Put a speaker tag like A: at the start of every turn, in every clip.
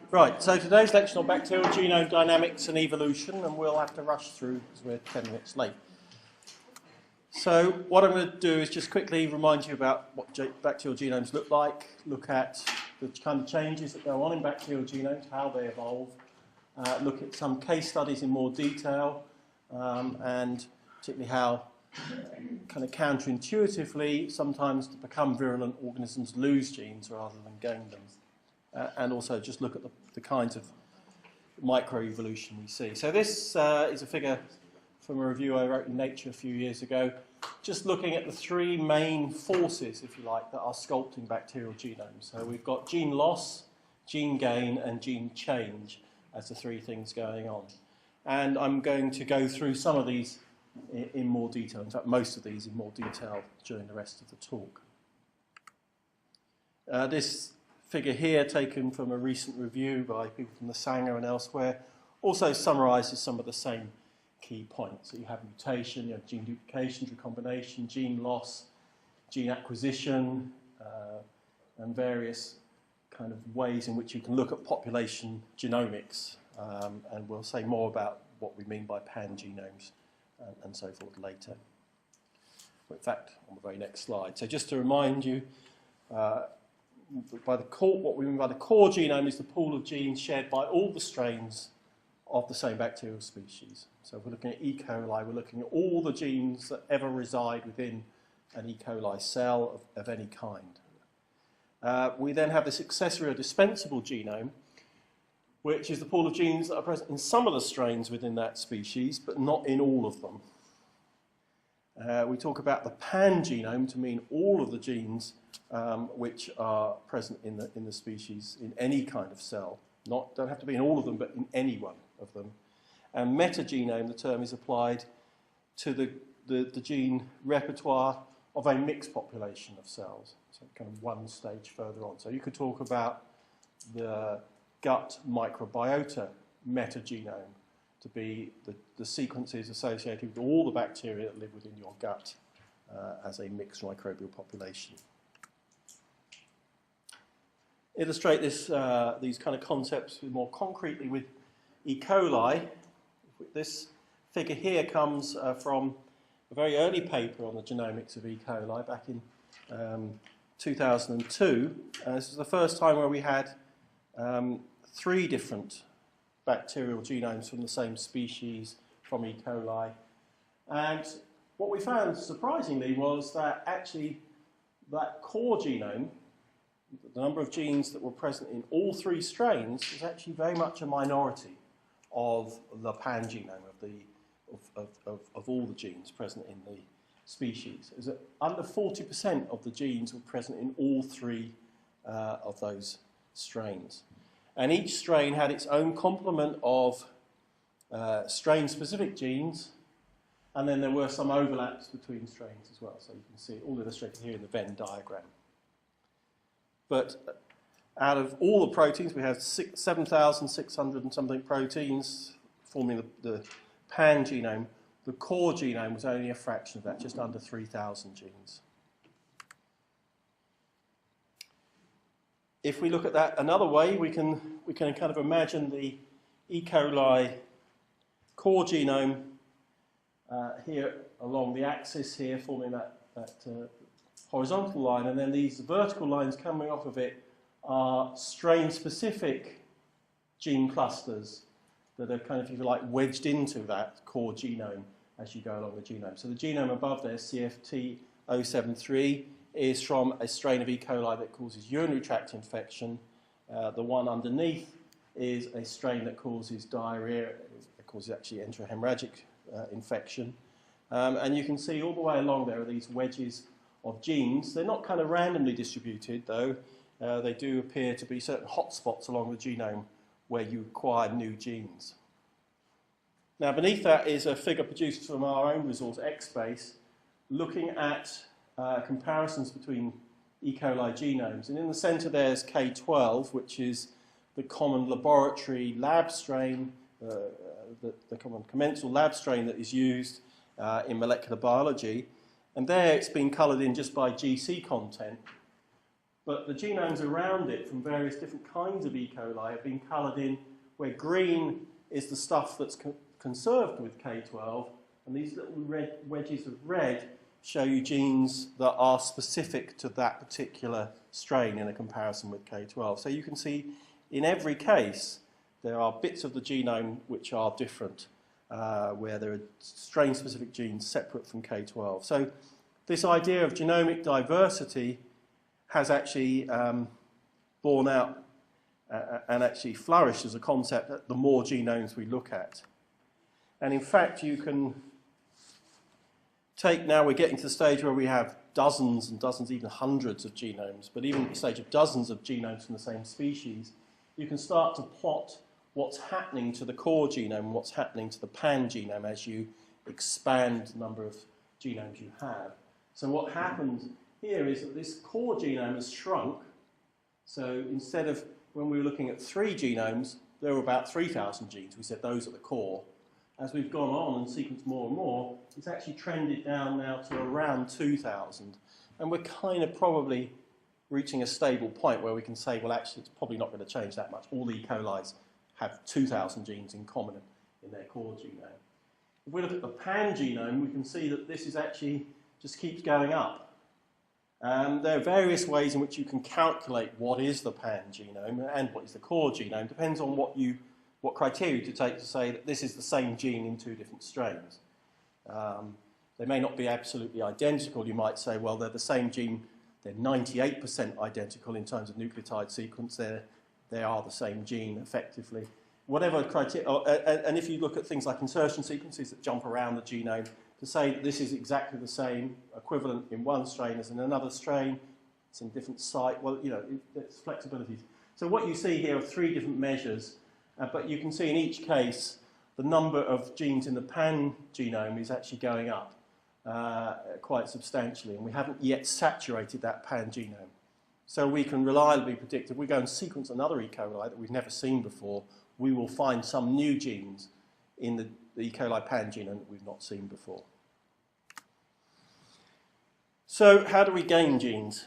A: Right, so today's lecture on bacterial genome dynamics and evolution, and we'll have to rush through because we're 10 minutes late. So what I'm going to do is just quickly remind you about what bacterial genomes look like, look at the kind of changes that go on in bacterial genomes, how they evolve, look at some case studies in more detail, and particularly how kind of counterintuitively sometimes to become virulent organisms lose genes rather than gain them. And also just look at the kinds of microevolution we see. So this is a figure from a review I wrote in Nature a few years ago, just looking at the three main forces, if you like, that are sculpting bacterial genomes. So we've got gene loss, gene gain, and gene change as the three things going on. And I'm going to go through some of these in more detail, in fact most of these in more detail during the rest of the talk. This figure here, taken from a recent review by people from the Sanger and elsewhere, also summarises some of the same key points. So you have mutation, you have gene duplication, recombination, gene loss, gene acquisition, and various kind of ways in which you can look at population genomics. And we'll say more about what we mean by pangenomes and so forth later. In fact, on the very next slide. So just to remind you, what we mean by the core genome is the pool of genes shared by all the strains of the same bacterial species. So if we're looking at E. coli, we're looking at all the genes that ever reside within an E. coli cell of any kind. We then have this accessory or dispensable genome, which is the pool of genes that are present in some of the strains within that species, but not in all of them. We talk about the pangenome to mean all of the genes which are present in the species in any kind of cell. Don't have to be in all of them, but in any one of them. And metagenome, the term is applied to the gene repertoire of a mixed population of cells. So kind of one stage further on. So you could talk about the gut microbiota metagenome to be the sequences associated with all the bacteria that live within your gut as a mixed microbial population. Illustrate this, these kind of concepts more concretely with E. coli. This figure here comes from a very early paper on the genomics of E. coli back in 2002. This is the first time where we had 3 different bacterial genomes from the same species from E. coli. And what we found, surprisingly, was that actually that core genome, the number of genes that were present in all 3 strains, was actually very much a minority of the pangenome of all the genes present in the species. Is that under 40% of the genes were present in all 3 of those strains. And each strain had its own complement of strain-specific genes, and then there were some overlaps between strains as well. So you can see it all illustrated here in the Venn diagram. But out of all the proteins, we have 7,600 and something proteins forming the pangenome. The core genome was only a fraction of that, just under 3,000 genes. If we look at that another way, we can kind of imagine the E. coli core genome here along the axis here, forming that horizontal line, and then these vertical lines coming off of it are strain-specific gene clusters that are kind of, if you like, wedged into that core genome as you go along the genome. So the genome above there, CFT073, is from a strain of E. coli that causes urinary tract infection. The one underneath is a strain that causes diarrhea. It causes actually enterohemorrhagic infection. And you can see all the way along there are these wedges of genes. They're not kind of randomly distributed, though. They do appear to be certain hotspots along the genome where you acquire new genes. Now, beneath that is a figure produced from our own resource, XBase, looking at comparisons between E. coli genomes. And in the centre there's K12, which is the common laboratory lab strain, the common commensal lab strain that is used in molecular biology. And there it's been coloured in just by GC content. but the genomes around it from various different kinds of E. coli have been coloured in, where green is the stuff that's conserved with K12, and these little red wedges of red show you genes that are specific to that particular strain in a comparison with K12. So you can see in every case there are bits of the genome which are different, where there are strain-specific genes separate from K12. So this idea of genomic diversity has actually borne out and actually flourished as a concept the more genomes we look at. And in fact, you can take, now we're getting to the stage where we have dozens and dozens, even hundreds of genomes, but even at the stage of dozens of genomes from the same species, you can start to plot what's happening to the core genome and what's happening to the pan genome as you expand the number of genomes you have. So what happens here is that this core genome has shrunk. So instead of, when we were looking at 3 genomes, there were about 3,000 genes. We said those are the core. As we've gone on and sequenced more and more, it's actually trended down now to around 2,000. And we're kind of probably reaching a stable point where we can say, well, actually, it's probably not going to change that much. All the E. coli's have 2,000 genes in common in their core genome. If we look at the pan genome, we can see that this is actually just keeps going up. There are various ways in which you can calculate what is the pan genome and what is the core genome. Depends on what criteria to take to say that this is the same gene in 2 different strains. They may not be absolutely identical. You might say, well, they're the same gene. They're 98% identical in terms of nucleotide sequence. They are the same gene, effectively. Whatever criteria, and if you look at things like insertion sequences that jump around the genome, to say that this is exactly the same, equivalent in one strain as in another strain, it's in a different site, well, you know, there's flexibilities. So what you see here are 3 different measures, but you can see in each case the number of genes in the pan genome is actually going up quite substantially, and we haven't yet saturated that pan genome. So we can reliably predict if we go and sequence another E. coli that we've never seen before, we will find some new genes in the E. coli pan genome that we've not seen before. So how do we gain genes?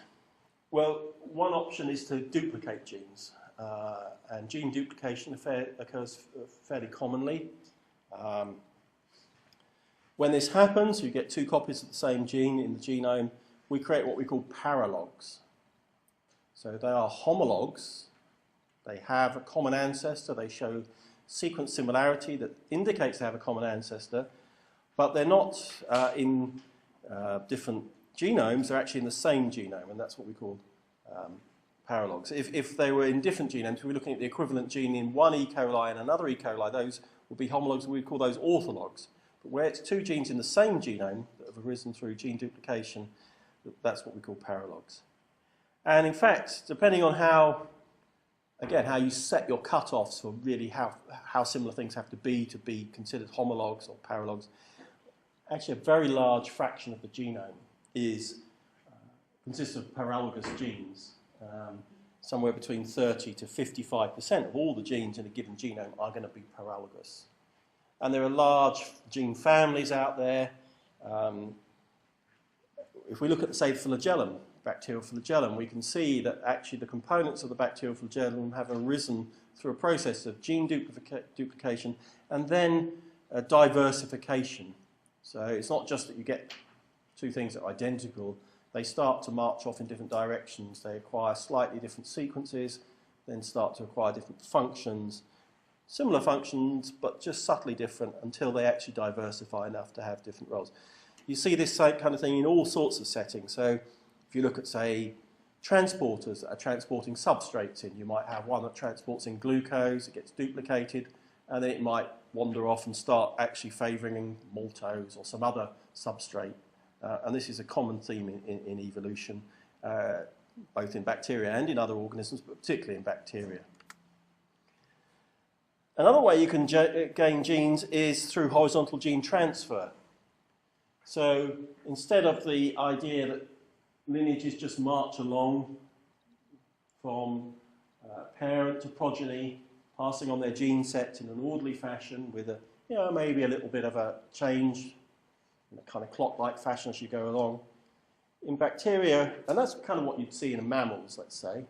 A: Well, one option is to duplicate genes, and gene duplication occurs fairly commonly. When this happens, you get 2 copies of the same gene in the genome, we create what we call paralogs. So they are homologs. They have a common ancestor. They show sequence similarity that indicates they have a common ancestor, but they're not in different genomes. They're actually in the same genome, and that's what we call paralogs. If they were in different genomes, we're looking at the equivalent gene in one E. coli and another E. coli, those would be homologs, and we'd call those orthologs. But where it's 2 genes in the same genome that have arisen through gene duplication, that's what we call paralogs. And in fact, depending on how you set your cutoffs for really how similar things have to be considered homologs or paralogs, actually a very large fraction of the genome consists of paralogous genes. Somewhere between 30 to 55% of all the genes in a given genome are going to be paralogous. And there are large gene families out there. If we look at, say, flagellum, bacterial flagellum, we can see that actually the components of the bacterial flagellum have arisen through a process of gene duplication and then diversification. So it's not just that you get 2 things that are identical, they start to march off in different directions. They acquire slightly different sequences, then start to acquire different functions, similar functions, but just subtly different until they actually diversify enough to have different roles. You see this kind of thing in all sorts of settings. So if you look at, say, transporters that are transporting substrates in, you might have one that transports in glucose, it gets duplicated, and then it might wander off and start actually favouring maltose or some other substrate. And this is a common theme in evolution, both in bacteria and in other organisms, but particularly in bacteria. Another way you can gain genes is through horizontal gene transfer. So instead of the idea that lineages just march along from parent to progeny, passing on their gene sets in an orderly fashion with maybe a little bit of a change in a kind of clock-like fashion as you go along, in bacteria, and that's kind of what you'd see in mammals, let's say,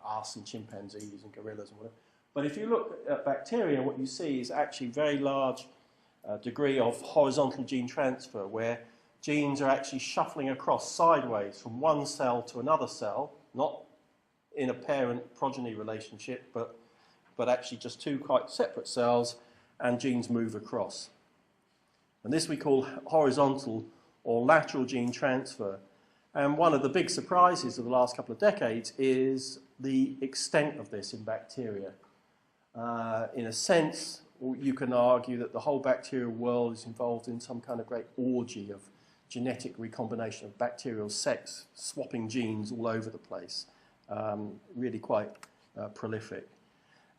A: us and chimpanzees and gorillas and whatever. But if you look at bacteria, what you see is actually very large degree of horizontal gene transfer, where genes are actually shuffling across sideways from one cell to another cell, not in a parent-progeny relationship, but actually just two quite separate cells, and genes move across. And this we call horizontal or lateral gene transfer. And one of the big surprises of the last couple of decades is the extent of this in bacteria. In a sense, you can argue that the whole bacterial world is involved in some kind of great orgy of genetic recombination of bacterial sex, swapping genes all over the place. Really quite prolific.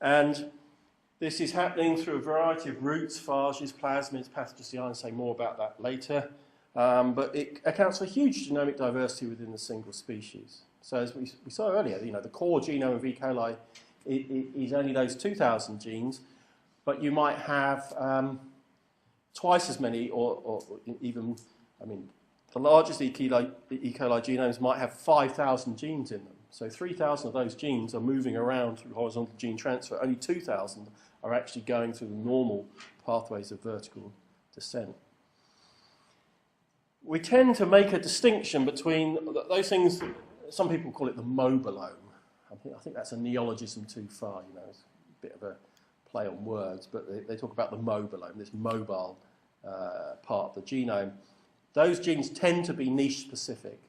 A: And this is happening through a variety of routes, phages, plasmids, pathogens. I'll say more about that later. But it accounts for huge genomic diversity within a single species. So as we saw earlier, the core genome of E. coli is only those 2,000 genes, but you might have twice as many, or even, the largest E. coli genomes might have 5,000 genes in them. So 3,000 of those genes are moving around through horizontal gene transfer. Only 2,000 are actually going through the normal pathways of vertical descent. We tend to make a distinction between those things. Some people call it the mobilome. I think that's a neologism too far, it's a bit of a play on words, but they talk about the mobilome, this mobile part of the genome. Those genes tend to be niche specific.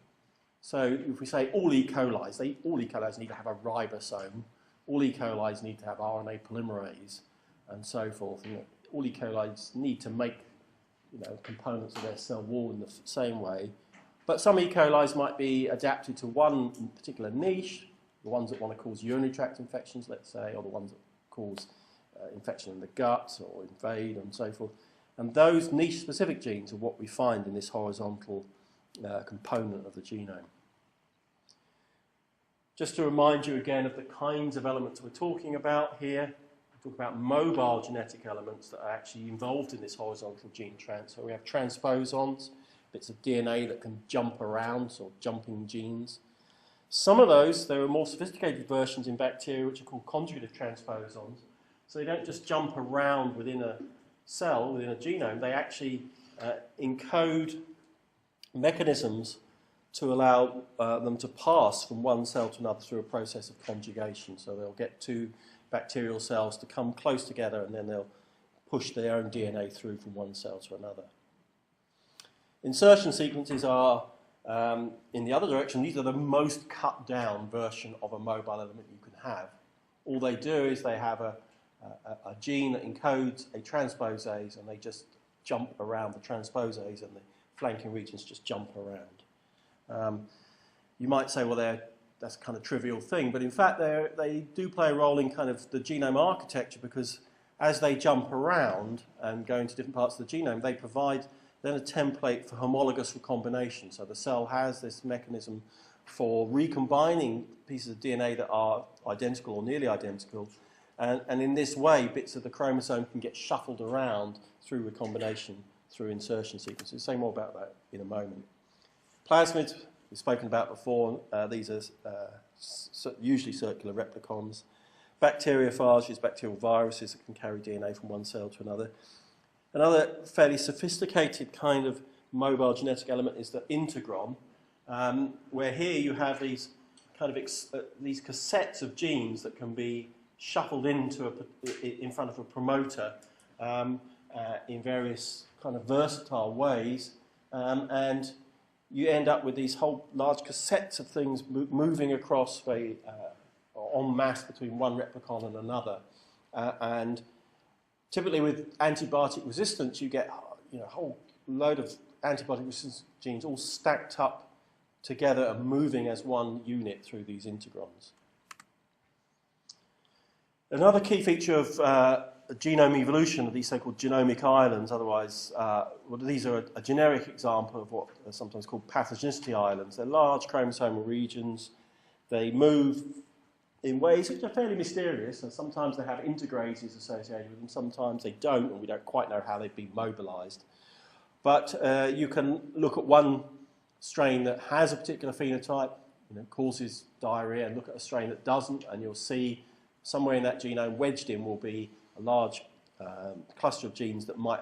A: So if we say all E. coli, all E. coli need to have a ribosome, all E. coli need to have RNA polymerase, and so forth. All E. coli need to make components of their cell wall in the same way. But some E. coli might be adapted to one particular niche, the ones that want to cause urinary tract infections, let's say, or the ones that cause infection in the gut or invade and so forth. And those niche-specific genes are what we find in this horizontal component of the genome. Just to remind you again of the kinds of elements we're talking about here, we talk about mobile genetic elements that are actually involved in this horizontal gene transfer. We have transposons, bits of DNA that can jump around, sort of jumping genes. Some of those, there are more sophisticated versions in bacteria which are called conjugative transposons. So they don't just jump around within a cell, within a genome, they actually encode mechanisms to allow them to pass from one cell to another through a process of conjugation. So they'll get two bacterial cells to come close together, and then they'll push their own DNA through from one cell to another. Insertion sequences are in the other direction. These are the most cut down version of a mobile element you can have. All they do is they have a gene that encodes a transposase, and they just jump around the transposase, and the flanking regions just jump around. You might say, well, that's a kind of trivial thing, but in fact they do play a role in kind of the genome architecture, because as they jump around and go into different parts of the genome, they provide then a template for homologous recombination. So the cell has this mechanism for recombining pieces of DNA that are identical or nearly identical, and in this way bits of the chromosome can get shuffled around through recombination, through insertion sequences. Say more about that in a moment. Plasmids, we've spoken about before. These are usually circular replicons. Bacteriophages, bacterial viruses that can carry DNA from one cell to another. Another fairly sophisticated kind of mobile genetic element is the integron, where here you have these kind of these cassettes of genes that can be shuffled into in front of a promoter in various kind of versatile ways, and you end up with these whole large cassettes of things moving across very en masse between one replicon and another, and typically with antibiotic resistance, you get a whole load of antibiotic resistance genes all stacked up together and moving as one unit through these integrons. Another key feature of genome evolution are these so-called genomic islands. Otherwise, these are a generic example of what are sometimes called pathogenicity islands. They're large chromosomal regions. They move in ways which are fairly mysterious, and sometimes they have integrases associated with them, sometimes they don't, and we don't quite know how they've been mobilized. But you can look at one strain that has a particular phenotype, causes diarrhea, and look at a strain that doesn't, and you'll see somewhere in that genome wedged in will be a large cluster of genes that might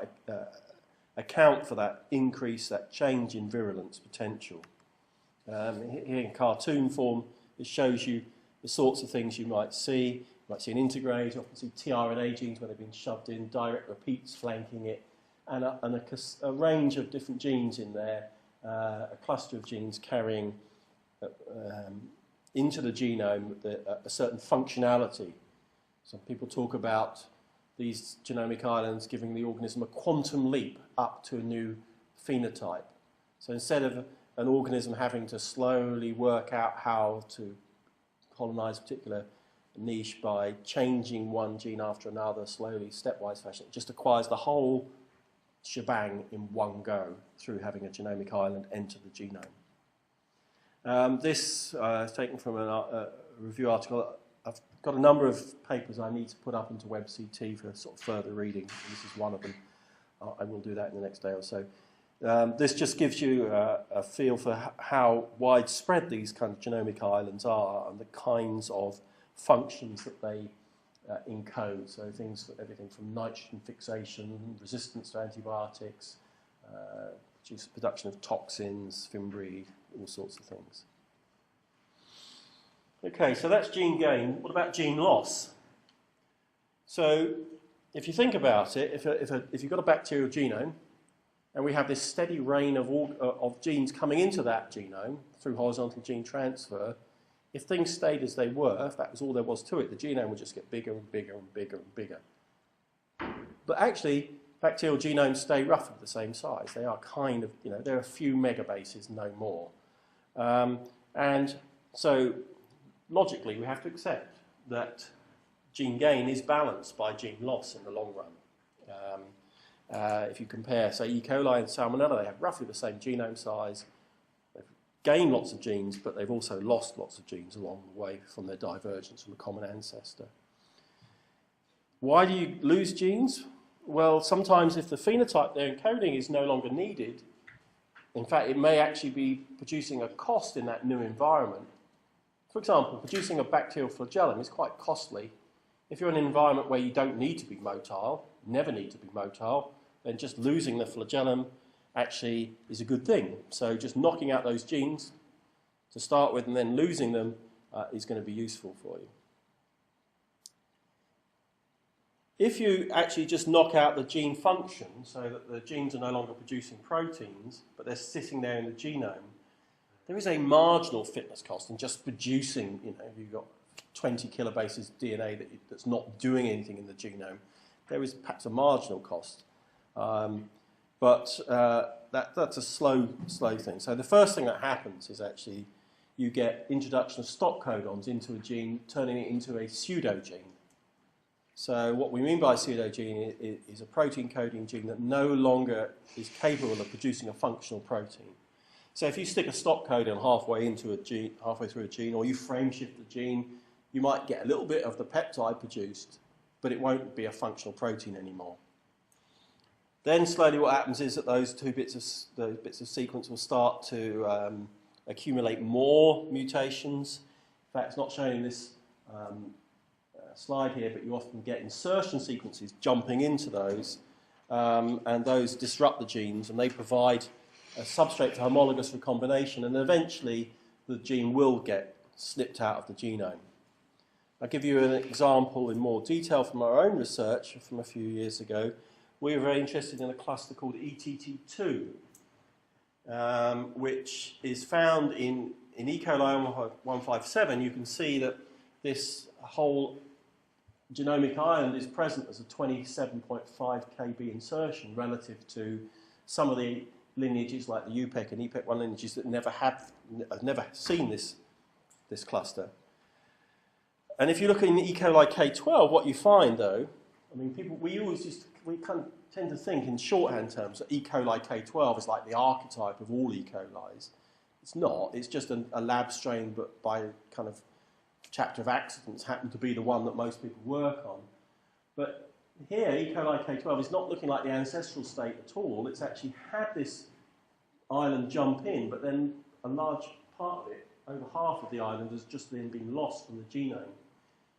A: account for that increase, that change in virulence potential. Here in cartoon form, it shows you the sorts of things you might see. You might see an integrase, you often see tRNA genes where they've been shoved in, direct repeats flanking it, and a range of different genes in there, a cluster of genes carrying into the genome a certain functionality. Some people talk about these genomic islands giving the organism a quantum leap up to a new phenotype. So instead of an organism having to slowly work out how to colonize a particular niche by changing one gene after another, slowly, stepwise fashion, it just acquires the whole shebang in one go through having a genomic island enter the genome. This is taken from a review article. I've got a number of papers I need to put up into WebCT for sort of further reading. This is one of them. I will do that in the next day or so. This just gives you a feel for how widespread these kind of genomic islands are and the kinds of functions that they encode. So everything from nitrogen fixation, resistance to antibiotics, production of toxins, fimbriae, all sorts of things. Okay, so that's gene gain. What about gene loss? So if you think about it, if you've got a bacterial genome, and we have this steady rain of genes coming into that genome through horizontal gene transfer, if things stayed as they were, if that was all there was to it, the genome would just get bigger and bigger and bigger and bigger. But actually, bacterial genomes stay roughly the same size. They are kind of, they're a few megabases, no more. And so, logically, we have to accept that gene gain is balanced by gene loss in the long run. If you compare, say, E. coli and Salmonella, they have roughly the same genome size. They've gained lots of genes, but they've also lost lots of genes along the way from their divergence from a common ancestor. Why do you lose genes? Well, sometimes if the phenotype they're encoding is no longer needed, in fact, it may actually be producing a cost in that new environment. For example, producing a bacterial flagellum is quite costly. If you're in an environment where you don't need to be motile, never need to be motile, then just losing the flagellum actually is a good thing. So just knocking out those genes to start with and then losing them is going to be useful for you. If you actually just knock out the gene function so that the genes are no longer producing proteins, but they're sitting there in the genome, there is a marginal fitness cost in just producing, if you've got 20 kilobases of DNA that's not doing anything in the genome, there is perhaps a marginal cost. But that's a slow thing. So the first thing that happens is actually you get introduction of stop codons into a gene, turning it into a pseudogene. So what we mean by pseudogene is a protein coding gene that no longer is capable of producing a functional protein. So if you stick a stop codon halfway through a gene, or you frame shift the gene, you might get a little bit of the peptide produced, but it won't be a functional protein anymore. Then slowly what happens is that those bits of sequence will start to accumulate more mutations. In fact, it's not shown in this slide here, but you often get insertion sequences jumping into those, and those disrupt the genes, and they provide a substrate for homologous recombination, and eventually the gene will get snipped out of the genome. I'll give you an example in more detail from our own research from a few years ago. We were very interested in a cluster called ETT2, which is found in E. coli 157. You can see that this whole genomic island is present as a 27.5 kb insertion relative to some of the lineages like the UPEC and EPEC1 lineages that have never seen this cluster. And if you look in E. coli K12, what you find though, I mean, we kind of tend to think in shorthand terms that E. coli K12 is like the archetype of all E. colis. It's not. It's just a lab strain, but by kind of chapter of accidents happened to be the one that most people work on. But here, E. coli K12 is not looking like the ancestral state at all. It's actually had this island jump in, but then a large part of it, over half of the island, has just then been lost from the genome.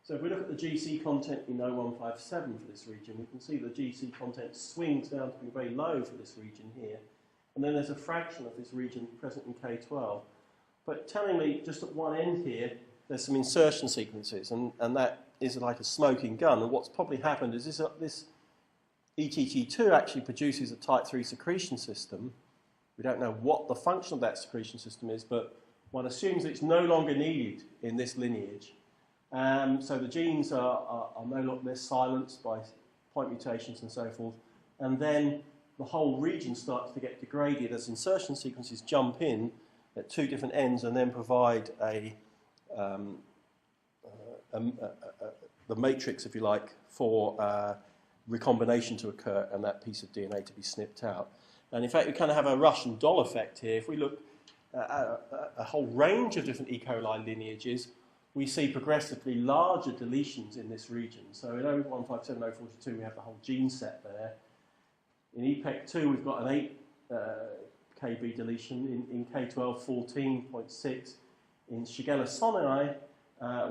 A: So if we look at the GC content in 0157 for this region, we can see the GC content swings down to be very low for this region here. And then there's a fraction of this region present in K12. But tellingly, just at one end here, there's some insertion sequences, and that is like a smoking gun. And what's probably happened is this ETT2 actually produces a type 3 secretion system. We don't know what the function of that secretion system is, but one assumes it's no longer needed in this lineage. So the genes are no longer silenced by point mutations and so forth, and then the whole region starts to get degraded as insertion sequences jump in at two different ends and then provide the matrix, if you like, for recombination to occur and that piece of DNA to be snipped out. And in fact, we kind of have a Russian doll effect here. If we look at a whole range of different E. coli lineages, we see progressively larger deletions in this region. So in 0157, 042, we have the whole gene set there. In EPEC2, we've got an 8 kb deletion. In K12, 14.6. In Shigella sonnei,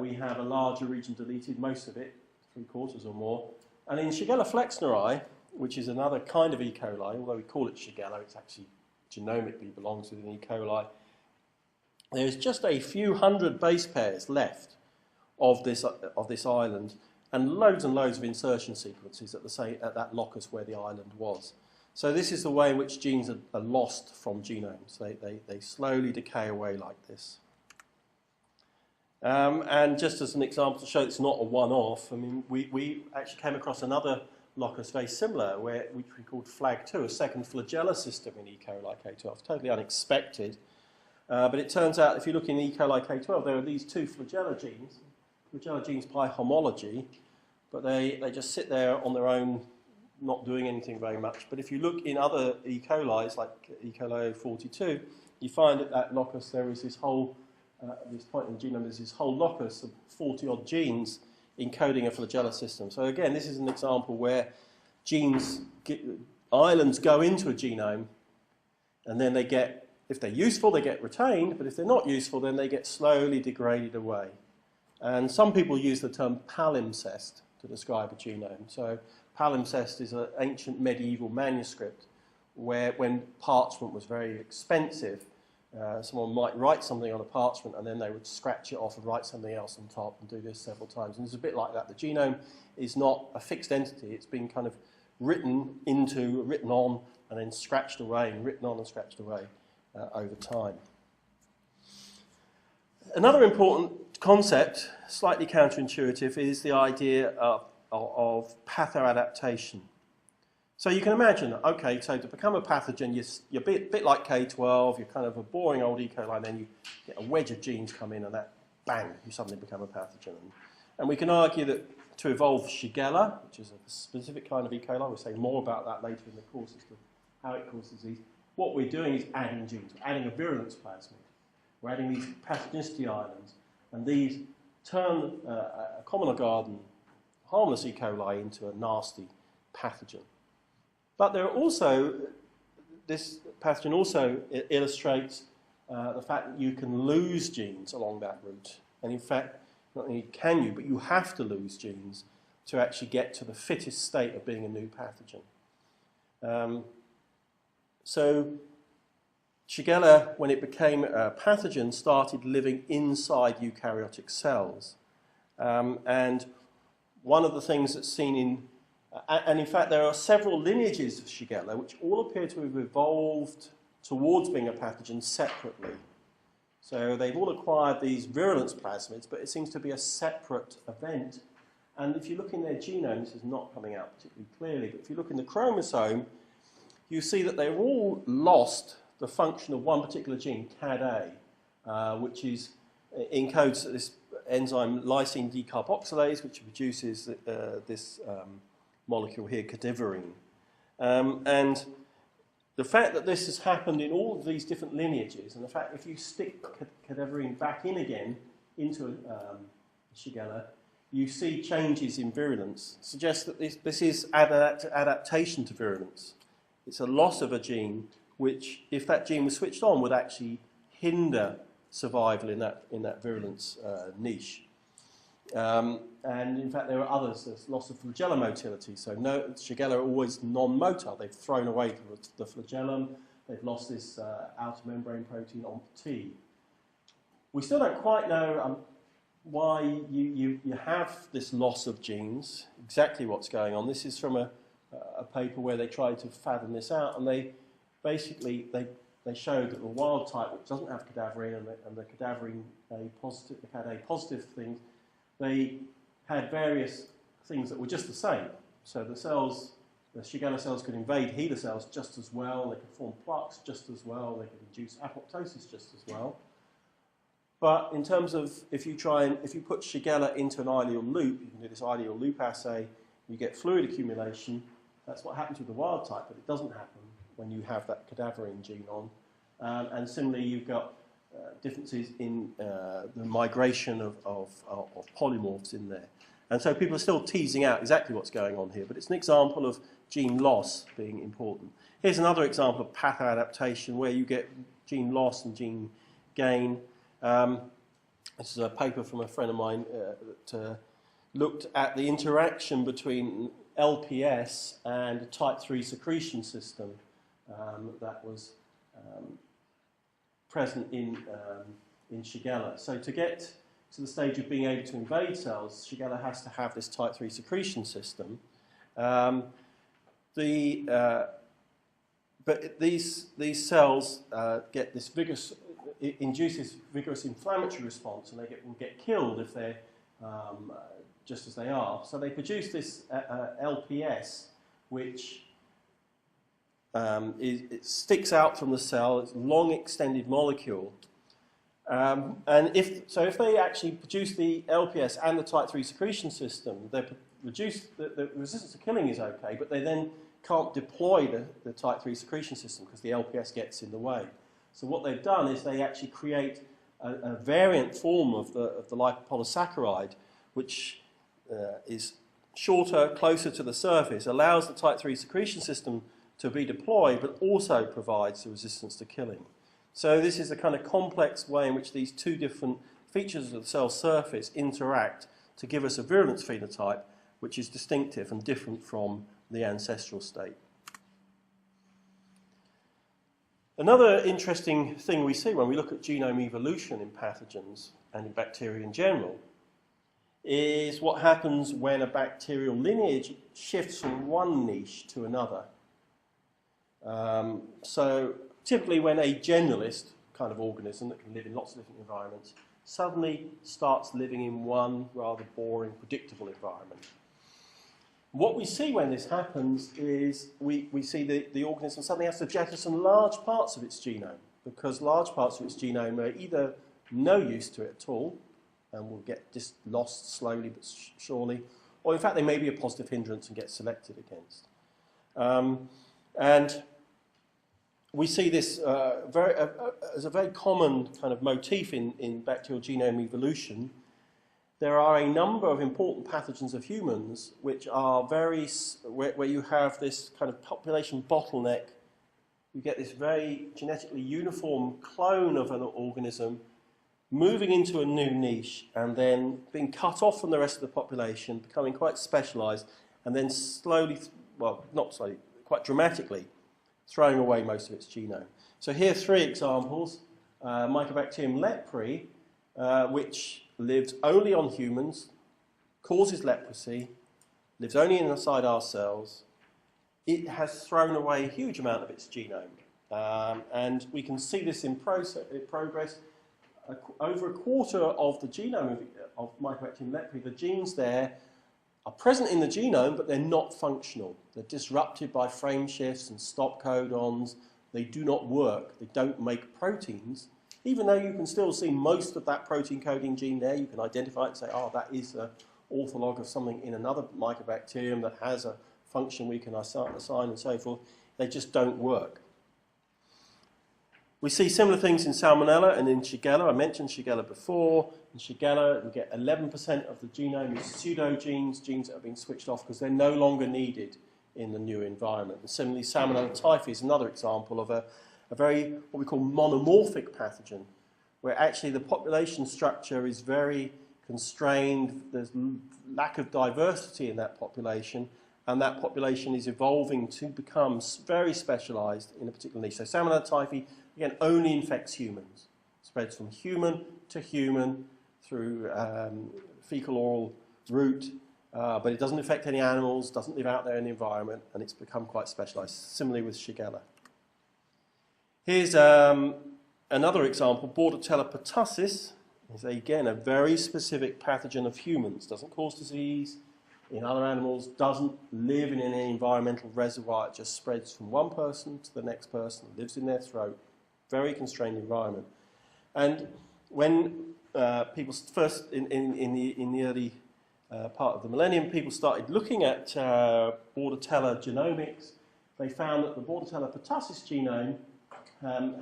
A: we have a larger region deleted, most of it, 3/4 or more. And in Shigella flexneri, which is another kind of E. coli, although we call it Shigella, it's actually genomically belongs within E. coli, there's just a few hundred base pairs left of this island, and loads of insertion sequences at that locus where the island was. So this is the way in which genes are lost from genomes. They slowly decay away like this. And just as an example to show it's not a one-off, I mean, we actually came across another locus very similar, which we called FLAG2, a second flagella system in E. coli K12. Totally unexpected. But it turns out if you look in E. coli K12, there are these two flagella genes by homology, but they just sit there on their own, not doing anything very much. But if you look in other E. colis, like E. coli 42, you find at that locus there is this whole, this point in the genome, there's this whole locus of 40-odd genes encoding a flagella system. So again, this is an example where islands go into a genome, and then they get, if they're useful, they get retained, but if they're not useful, then they get slowly degraded away. And some people use the term palimpsest to describe a genome. So palimpsest is an ancient medieval manuscript where, when parchment was very expensive, someone might write something on a parchment and then they would scratch it off and write something else on top and do this several times. And it's a bit like that. The genome is not a fixed entity. It's been kind of written on, and then scratched away, and written on and scratched away over time. Another important concept, slightly counterintuitive, is the idea of pathoadaptation. So you can imagine, okay, so to become a pathogen, you're a bit like K12, you're kind of a boring old E. coli, and then you get a wedge of genes come in, and that, bang, you suddenly become a pathogen. And we can argue that to evolve Shigella, which is a specific kind of E. coli, we'll say more about that later in the course as to how it causes disease, what we're doing is adding genes. We're adding a virulence plasmid. We're adding these pathogenicity islands, and these turn a common or garden harmless E. coli into a nasty pathogen. But there are also, this pathogen also illustrates the fact that you can lose genes along that route. And in fact, not only can you, but you have to lose genes to actually get to the fittest state of being a new pathogen. So Shigella, when it became a pathogen, started living inside eukaryotic cells. And one of the things that's seen in, and in fact there are several lineages of Shigella which all appear to have evolved towards being a pathogen separately. So they've all acquired these virulence plasmids, but it seems to be a separate event. And if you look in their genome, this is not coming out particularly clearly, but if you look in the chromosome, you see that they've all lost the function of one particular gene, CAD-A, which encodes this enzyme lysine decarboxylase, which produces this molecule here, cadaverine. And the fact that this has happened in all of these different lineages, and the fact if you stick cadaverine back in again into Shigella, you see changes in virulence, suggests that this is adaptation to virulence. It's a loss of a gene which, if that gene was switched on, would actually hinder survival in that virulence niche. And in fact, there are others. There's loss of flagellum motility. So Shigella are always non-motor. They've thrown away the flagellum. They've lost this outer membrane protein OMP-T. We still don't quite know why you have this loss of genes, exactly what's going on. This is from a paper where they tried to fathom this out, and they basically they showed that the wild type, which doesn't have cadaverine, and the cadaverine had a positive thing, they had various things that were just the same. So the Shigella cells could invade HeLa cells just as well, they could form plaques just as well, they could induce apoptosis just as well. But in terms of if you put Shigella into an ileal loop, you can do this ileal loop assay, you get fluid accumulation. That's what happens with the wild type, but it doesn't happen when you have that cadaverine gene on. And similarly, you've got differences in the migration of polymorphs in there. And so people are still teasing out exactly what's going on here, but it's an example of gene loss being important. Here's another example of pathoadaptation where you get gene loss and gene gain. This is a paper from a friend of mine that looked at the interaction between LPS and a type 3 secretion system that was present in Shigella. So to get to the stage of being able to invade cells, Shigella has to have this type 3 secretion system. But these cells get this vigorous, it induces vigorous inflammatory response, and they will get killed if they're just as they are. So they produce this LPS, which it sticks out from the cell. It's a long extended molecule. And if they actually produce the LPS and the type 3 secretion system, they reduce the resistance to killing is okay, but they then can't deploy the type 3 secretion system because the LPS gets in the way. So what they've done is they actually create a variant form of the lipopolysaccharide, which is shorter, closer to the surface, allows the type 3 secretion system to be deployed, but also provides the resistance to killing. So this is a kind of complex way in which these two different features of the cell surface interact to give us a virulence phenotype, which is distinctive and different from the ancestral state. Another interesting thing we see when we look at genome evolution in pathogens and in bacteria in general is what happens when a bacterial lineage shifts from one niche to another. So typically when a generalist kind of organism that can live in lots of different environments suddenly starts living in one rather boring, predictable environment. What we see when this happens is we see the organism suddenly has to jettison large parts of its genome, because large parts of its genome are either no use to it at all and will get just lost slowly but surely, or in fact they may be a positive hindrance and get selected against. And we see this as a very common kind of motif in bacterial genome evolution. There are a number of important pathogens of humans which are where you have this kind of population bottleneck. You get this very genetically uniform clone of an organism moving into a new niche and then being cut off from the rest of the population, becoming quite specialised, and then slowly, well, not slowly, quite dramatically, throwing away most of its genome. So here are three examples. Mycobacterium leprae, which lives only on humans, causes leprosy, lives only inside our cells. It has thrown away a huge amount of its genome. And we can see this in progress. Over a quarter of the genome of Mycobacterium leprae, the genes there are present in the genome, but they're not functional. They're disrupted by frame shifts and stop codons. They do not work. They don't make proteins. Even though you can still see most of that protein coding gene there, you can identify it and say, oh, that is an ortholog of something in another mycobacterium that has a function we can assign and so forth. They just don't work. We see similar things in Salmonella and in Shigella. I mentioned Shigella before. In Shigella, we get 11% of the genome is pseudogenes, genes that have been switched off because they're no longer needed in the new environment. And similarly, Salmonella typhi is another example of a very, what we call monomorphic pathogen, where actually the population structure is very constrained, there's lack of diversity in that population, and that population is evolving to become very specialised in a particular niche. So Salmonella typhi, again, only infects humans. Spreads from human to human through fecal-oral route, but it doesn't affect any animals, doesn't live out there in the environment, and it's become quite specialised. Similarly with Shigella. Here's another example, Bordetella pertussis. Is again a very specific pathogen of humans, doesn't cause disease in other animals, doesn't live in any environmental reservoir, it just spreads from one person to the next person, lives in their throat, very constrained environment. And when people first, in the early part of the millennium, people started looking at Bordetella genomics, they found that the Bordetella pertussis genome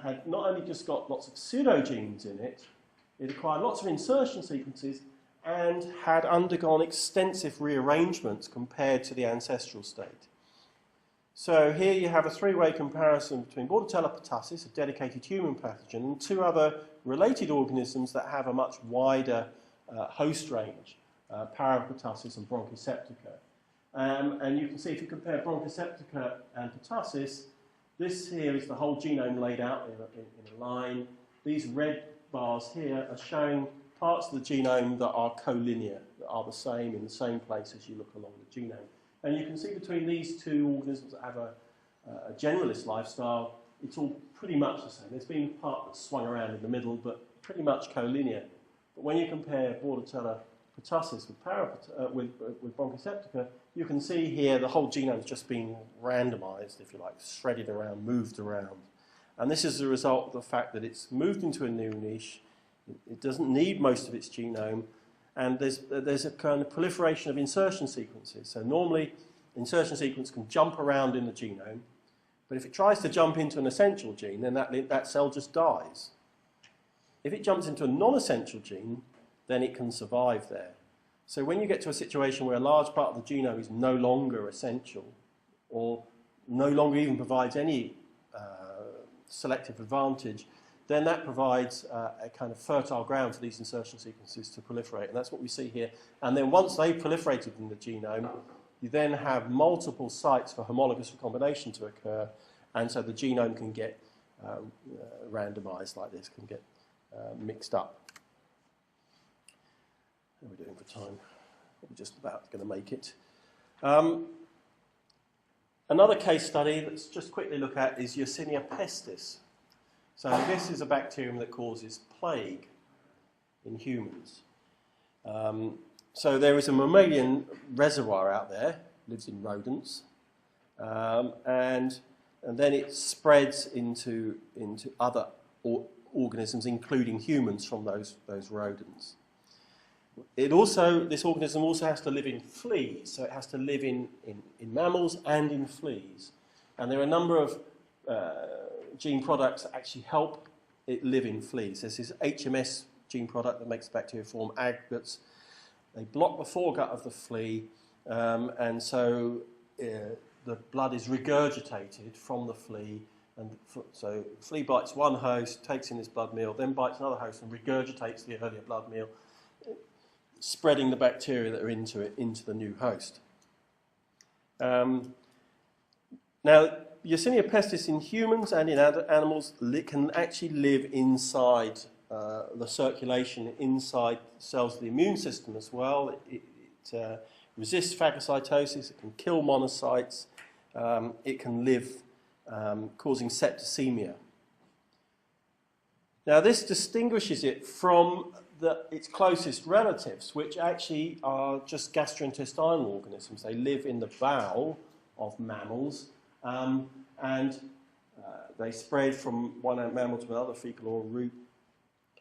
A: had not only just got lots of pseudogenes in it, it acquired lots of insertion sequences and had undergone extensive rearrangements compared to the ancestral state. So here you have a three-way comparison between Bordetella pertussis, a dedicated human pathogen, and two other related organisms that have a much wider host range, Parapertussis and Bronchoseptica. And you can see if you compare Bronchoseptica and pertussis, this here is the whole genome laid out in a line. These red bars here are showing parts of the genome that are collinear, that are the same in the same place as you look along the genome. And you can see between these two organisms that have a generalist lifestyle, it's all pretty much the same. There's been a part that's swung around in the middle, but pretty much collinear. But when you compare Bordetella pertussis with Bronchoseptica, you can see here the whole genome's just been randomized, if you like, shredded around, moved around. And this is a result of the fact that it's moved into a new niche, it doesn't need most of its genome, and there's a kind of proliferation of insertion sequences. So normally, insertion sequence can jump around in the genome, but if it tries to jump into an essential gene, then that cell just dies. If it jumps into a non-essential gene, then it can survive there. So when you get to a situation where a large part of the genome is no longer essential, or no longer even provides any selective advantage, then that provides a kind of fertile ground for these insertion sequences to proliferate, and that's what we see here. And then once they've proliferated in the genome, you then have multiple sites for homologous recombination to occur, and so the genome can get randomized like this, can get mixed up. How are we doing for time? We're just about going to make it. Another case study let's just quickly look at is Yersinia pestis. So this is a bacterium that causes plague in humans. So there is a mammalian reservoir out there, lives in rodents, and then it spreads into other organisms, including humans, from those rodents. This organism also has to live in fleas, so it has to live in mammals and in fleas. And there are a number of gene products that actually help it live in fleas. There's this HMS gene product that makes the bacteria form aggregates. They block the foregut of the flea, and so the blood is regurgitated from the flea. And so the flea bites one host, takes in this blood meal, then bites another host and regurgitates the earlier blood meal, spreading the bacteria that are into it into the new host. Now, Yersinia pestis in humans and in other animals can actually live inside the circulation, inside cells of the immune system as well. It resists phagocytosis, it can kill monocytes, it can live causing septicemia. Now, this distinguishes it from its closest relatives, which actually are just gastrointestinal organisms. They live in the bowel of mammals, and they spread from one mammal to another, fecal oral route.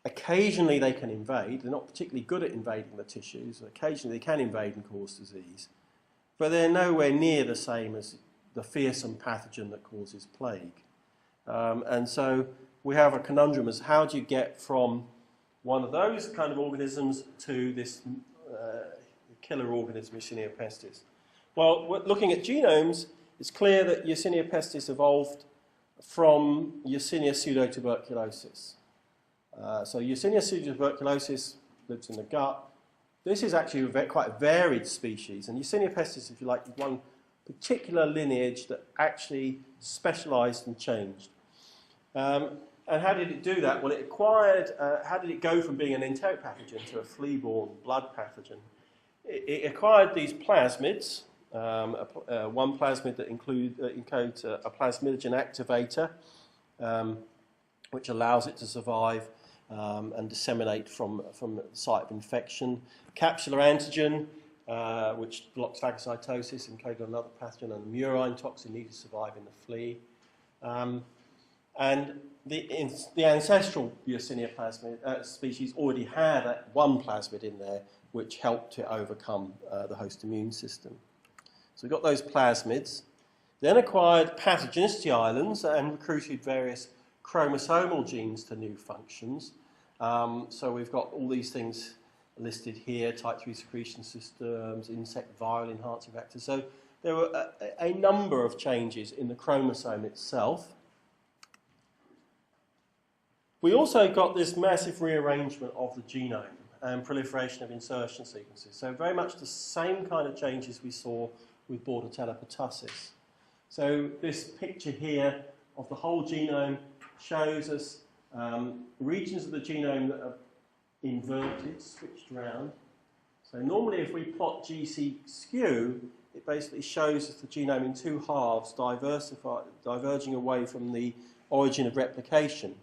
A: Occasionally they can invade. They're not particularly good at invading the tissues. Occasionally they can invade and cause disease, but they're nowhere near the same as the fearsome pathogen that causes plague. And so we have a conundrum as how do you get from one of those kind of organisms to this killer organism, Yersinia pestis? Well, looking at genomes, it's clear that Yersinia pestis evolved from Yersinia pseudotuberculosis. So Yersinia pseudotuberculosis lives in the gut. This is actually quite a varied species, and Yersinia pestis, if you like, is one particular lineage that actually specialised and changed. And how did it do that? Well, it acquired, how did it go from being an enteric pathogen to a flea-borne blood pathogen? It acquired these plasmids, one plasmid that encodes a plasminogen activator, which allows it to survive and disseminate from the site of infection. Capsular antigen, which blocks phagocytosis, encoded on another pathogen, and the murine toxin needed to survive in the flea. And the ancestral Yersinia plasmid species already had that one plasmid in there, which helped to overcome the host immune system. So we got those plasmids, then acquired pathogenicity islands and recruited various chromosomal genes to new functions. So we've got all these things listed here: type 3 secretion systems, insect viral enhancing factors. So there were a number of changes in the chromosome itself. We also got this massive rearrangement of the genome and proliferation of insertion sequences. So very much the same kind of changes we saw with Bordetella pertussis. So this picture here of the whole genome shows us regions of the genome that are inverted, switched around. So normally if we plot GC skew, it basically shows us the genome in two halves, diverging away from the origin of replication.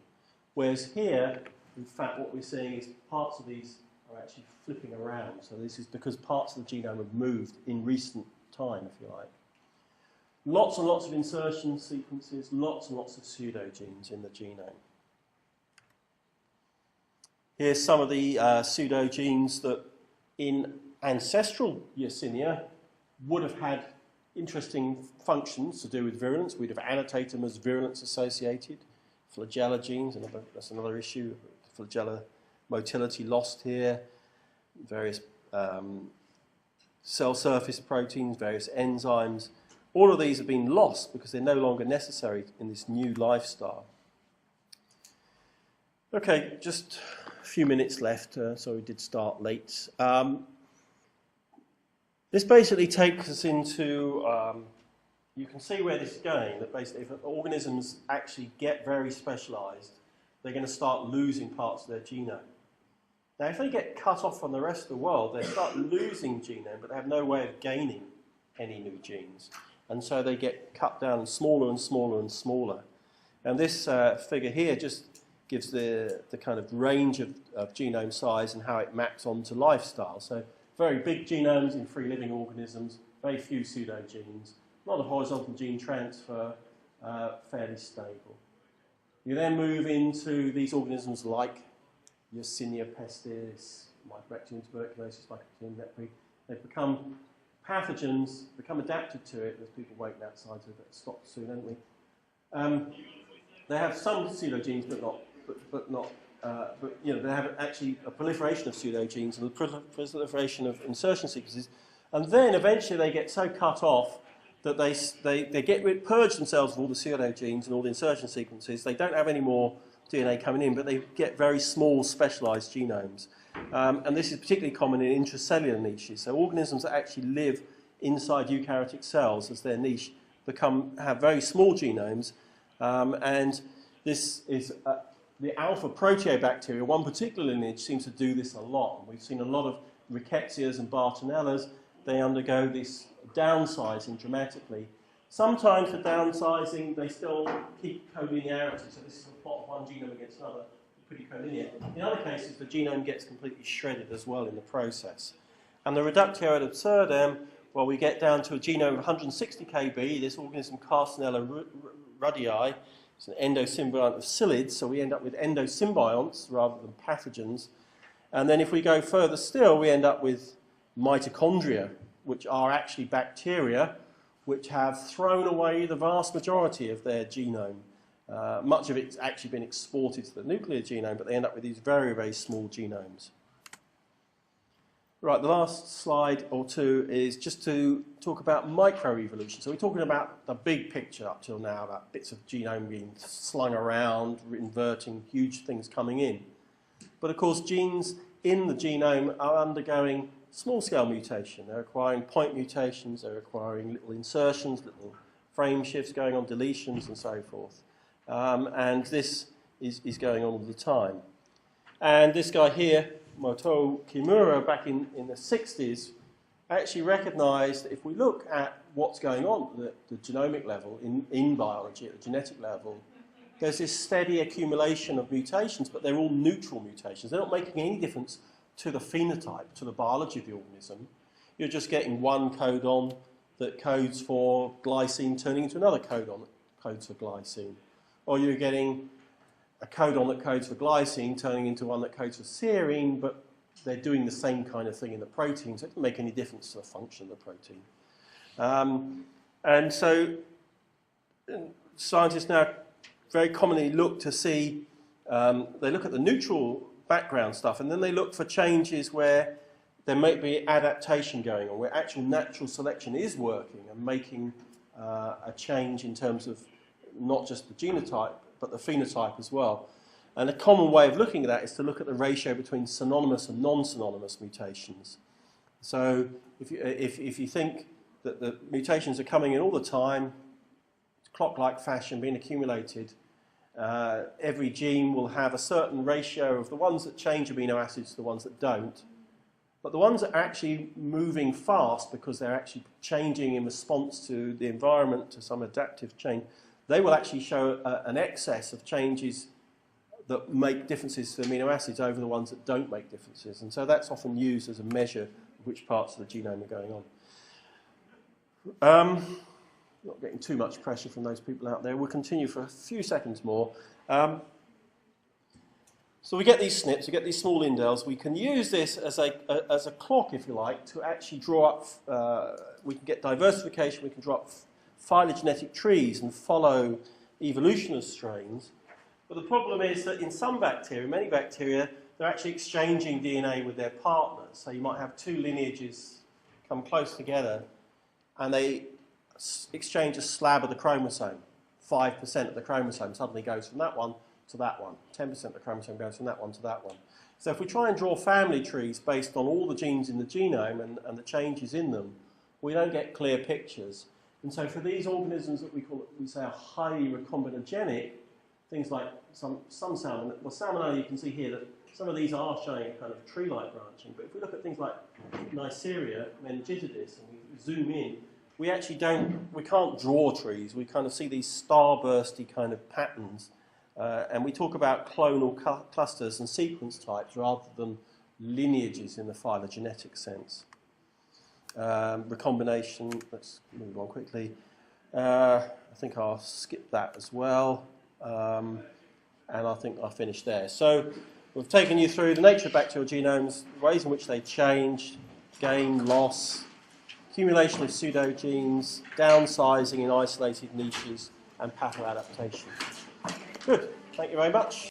A: Whereas here, in fact, what we're seeing is parts of these are actually flipping around. So this is because parts of the genome have moved in recent time, if you like. Lots and lots of insertion sequences, lots and lots of pseudogenes in the genome. Here's some of the pseudogenes that in ancestral Yersinia would have had interesting functions to do with virulence. We'd have annotated them as virulence associated. Flagella genes, that's another issue. Flagella motility lost here. Various cell surface proteins, various enzymes. All of these have been lost because they're no longer necessary in this new lifestyle. Okay, just a few minutes left, so we did start late. This basically takes us into, you can see where this is going, that basically if organisms actually get very specialised, they're going to start losing parts of their genome. Now, if they get cut off from the rest of the world, they start losing genome, but they have no way of gaining any new genes. And so they get cut down smaller and smaller and smaller. And this figure here just gives the kind of range of genome size and how it maps onto lifestyle. So very big genomes in free living organisms, very few pseudogenes, a lot of horizontal gene transfer, fairly stable. You then move into these organisms like Yersinia pestis, Bacterial tuberculosis, Bacterial lepri. They become pathogens, become adapted to it. There's people waiting outside, so let's stop soon, haven't we? They have some pseudogenes, but you know, they have actually a proliferation of pseudogenes and a proliferation of insertion sequences, and then eventually they get so cut off that they purge themselves of all the pseudogenes and all the insertion sequences. They don't have any more DNA coming in, but they get very small specialised genomes. And this is particularly common in intracellular niches. So organisms that actually live inside eukaryotic cells as their niche have very small genomes. And this is the alpha proteobacteria, one particular lineage, seems to do this a lot. And we've seen a lot of rickettsias and bartonellas. They undergo this downsizing dramatically. Sometimes the downsizing, they still keep collinearity. So this is a plot of one genome against another, pretty collinear. In other cases, the genome gets completely shredded as well in the process. And the reductio ad absurdum, well, we get down to a genome of 160 kb, this organism Carcinella ruddii. It's an endosymbiont of psyllids, so we end up with endosymbionts rather than pathogens. And then if we go further still, we end up with mitochondria, which are actually bacteria, which have thrown away the vast majority of their genome. Much of it's actually been exported to the nuclear genome, but they end up with these very, very small genomes. Right, the last slide or two is just to talk about microevolution. So we're talking about the big picture up till now, about bits of genome being slung around, inverting, huge things coming in. But of course, genes in the genome are undergoing small-scale mutation. They're acquiring point mutations, they're acquiring little insertions, little frame shifts going on, deletions and so forth. And this is going on all the time. And this guy here, Motoo Kimura, back in the 60s, actually recognised that if we look at what's going on at the genomic level, in biology, at the genetic level, there's this steady accumulation of mutations, but they're all neutral mutations. They're not making any difference to the phenotype, to the biology of the organism. You're just getting one codon that codes for glycine turning into another codon that codes for glycine. Or you're getting a codon that codes for glycine turning into one that codes for serine, but they're doing the same kind of thing in the protein, so it doesn't make any difference to the function of the protein. And so scientists now very commonly look to see, they look at the neutral background stuff, and then they look for changes where there may be adaptation going on, where actual natural selection is working and making a change in terms of not just the genotype, but the phenotype as well. And a common way of looking at that is to look at the ratio between synonymous and non-synonymous mutations. So if you think that the mutations are coming in all the time, clock-like fashion being accumulated, every gene will have a certain ratio of the ones that change amino acids to the ones that don't. But the ones that are actually moving fast because they're actually changing in response to the environment, to some adaptive change, they will actually show an excess of changes that make differences to amino acids over the ones that don't make differences. And so that's often used as a measure of which parts of the genome are going on. Not getting too much pressure from those people out there. We'll continue for a few seconds more. So we get these SNPs, we get these small indels. We can use this as a clock, if you like, to actually draw up, we can get diversification, we can draw up phylogenetic trees and follow evolution of strains. But the problem is that in some bacteria, many bacteria, they're actually exchanging DNA with their partners. So you might have two lineages come close together and they exchange a slab of the chromosome. 5% of the chromosome suddenly goes from that one to that one. 10% of the chromosome goes from that one to that one. So if we try and draw family trees based on all the genes in the genome and the changes in them, we don't get clear pictures. And so for these organisms that we say are highly recombinogenic, things like some salmon, well, salmonella, you can see here that some of these are showing kind of tree-like branching. But if we look at things like Neisseria, meningitidis, and we zoom in, we can't draw trees. We kind of see these starbursty kind of patterns. And we talk about clonal clusters and sequence types rather than lineages in the phylogenetic sense. Recombination, let's move on quickly. I think I'll skip that as well. And I think I'll finish there. So we've taken you through the nature of bacterial genomes, the ways in which they change, gain, loss, accumulation of pseudogenes, downsizing in isolated niches, and pathoadaptation. Good. Thank you very much.